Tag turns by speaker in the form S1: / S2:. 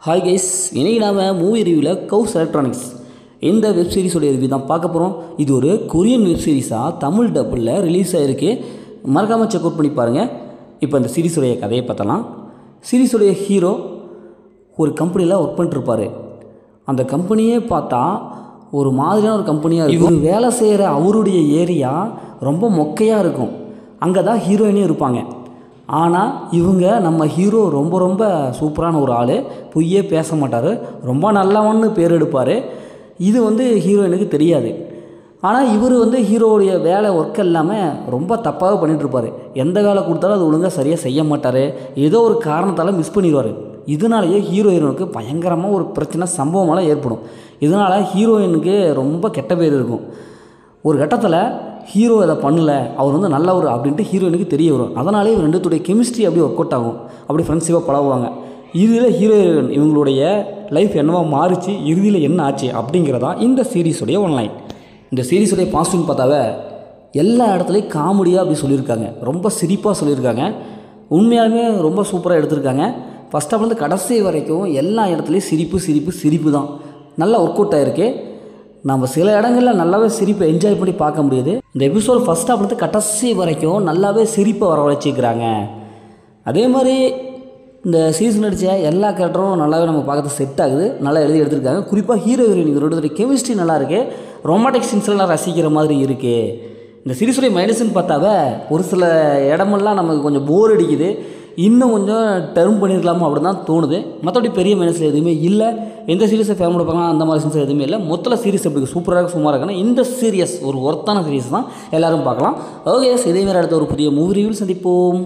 S1: Hi guys, இன்றைக்கி நாம் movie ரிவ்யூவில் கவுஸ் எலக்ட்ரானிக்ஸ் இந்த வெப் சீரிஸோடைய ரிவ்யூ தான் பார்க்க போகிறோம். இது ஒரு கொரியன் வெப் சீரிஸாக தமிழ் டப்பில் ரிலீஸ் ஆகிருக்கு. மறக்காமல் செக் அவுட் பண்ணி பாருங்கள். இப்போ இந்த சீரிஸுடைய கதையை பார்த்தலாம். சீரிஸுடைய ஹீரோ ஒரு கம்பெனியில் ஒர்க் பண்ணிட்டுருப்பார். அந்த கம்பெனியே பார்த்தா ஒரு மாதிரியான ஒரு கம்பெனியாக இருக்கும். இவர் வேலை செய்கிற அவருடைய ஏரியா ரொம்ப மொக்கையாக இருக்கும். அங்கே தான் ஹீரோயினே இருப்பாங்க. ஆனால் இவங்க நம்ம ஹீரோ ரொம்ப சூப்பரான ஒரு ஆள், பொய்யே பேச மாட்டார், ரொம்ப நல்லவன்னு பேர் எடுப்பார். இது ஹீரோயினுக்கு தெரியாது. ஆனால் இவர் ஹீரோவுடைய வேலை ஒர்க் இல்லாமல் ரொம்ப தப்பாக பண்ணிகிட்ருப்பார். எந்த வேலை கொடுத்தாலும் அது ஒழுங்காக சரியாக செய்ய மாட்டார். ஏதோ ஒரு காரணத்தால் மிஸ் பண்ணிடுவார். இதனாலேயே ஹீரோயினுக்கு பயங்கரமாக ஒரு பிரச்சனை சம்பவமெல்லாம் ஏற்படும். இதனால் ஹீரோயினுக்கு ரொம்ப கெட்ட பேர் இருக்கும். ஒரு கட்டத்தில் ஹீரோ இதை பண்ணலை, அவர் நல்லவர் அப்படின்ட்டு ஹீரோயினுக்கு தெரிய வரும். அதனாலே இவர் ரெண்டுத்துடைய கெமிஸ்ட்ரி அப்படியே ஒர்க் அவுட் ஆகும். அப்படி ஃப்ரெண்ட்ஷிப்பாக பழகுவாங்க. இறுதியில் ஹீரோயின் இவங்களுடைய லைஃப் என்னவா மாறிச்சு, இறுதியில் என்ன ஆச்சு அப்படிங்கிறதா இந்த சீரீஸுடைய ஒன்லைன். இந்த சீரீஸுடைய பாசிட்டிவ்னு பார்த்தாவே எல்லா இடத்துலையும் காமெடியாக அப்படி சொல்லியிருக்காங்க. ரொம்ப சிரிப்பாக சொல்லியிருக்காங்க. உண்மையாலுமே ரொம்ப சூப்பராக எடுத்திருக்காங்க. ஃபஸ்ட் ஆஃப் கடைசி வரைக்கும் எல்லா இடத்துலையும் சிரிப்பு தான். நல்லா ஒர்க் அவுட் ஆகிருக்கு. நம்ம சில இடங்களில் நல்லாவே சிரிப்பை என்ஜாய் பண்ணி பார்க்க முடியுது. இந்த எபிசோட் ஃபஸ்ட் ஆஃப் கடைசி வரைக்கும் நல்லாவே சிரிப்பை வரவழைச்சிக்கிறாங்க. அதே மாதிரி இந்த சீசன் நடித்த எல்லா கேரக்டரும் நல்லாவே நம்ம பார்க்கறது செட் ஆகுது. நல்லா எழுதி எடுத்திருக்காங்க. குறிப்பாக ஹீரோயின் இவரோட கெமிஸ்ட்ரி நல்லா இருக்குது. ரொமான்டிக் சீன்ஸ்லாம் ரசிக்கிற மாதிரி இருக்குது. இந்த சீரிஸுடைய மைனஸ்ன்னு பார்த்தாவே ஒரு சில இடமெல்லாம் நமக்கு கொஞ்சம் போர் அடிக்குது. இன்னும் கொஞ்சம் டர்ம் பண்ணியிருக்கலாமோ அப்படின்னு தான் தோணுது. மற்றபடி பெரிய மைனஸில் எதுவுமே இல்லை. எந்த சீரிஸை ஃபேமிலி பார்க்கலாம் அந்த மாதிரி சீன்ஸ் எதுவுமே இல்லை. மொத்தத்தில் சீரிஸ் எப்படி சூப்பராக சுமாராக இருக்குன்னா இந்த சீரியஸ் ஒரு ஒர்த்தான சீரிஸ் தான், எல்லோரும் பார்க்கலாம். ஓகே, இதேமாதிரி அடுத்த ஒரு புதிய மூவி ரிவ்யூவில் சந்திப்போம்.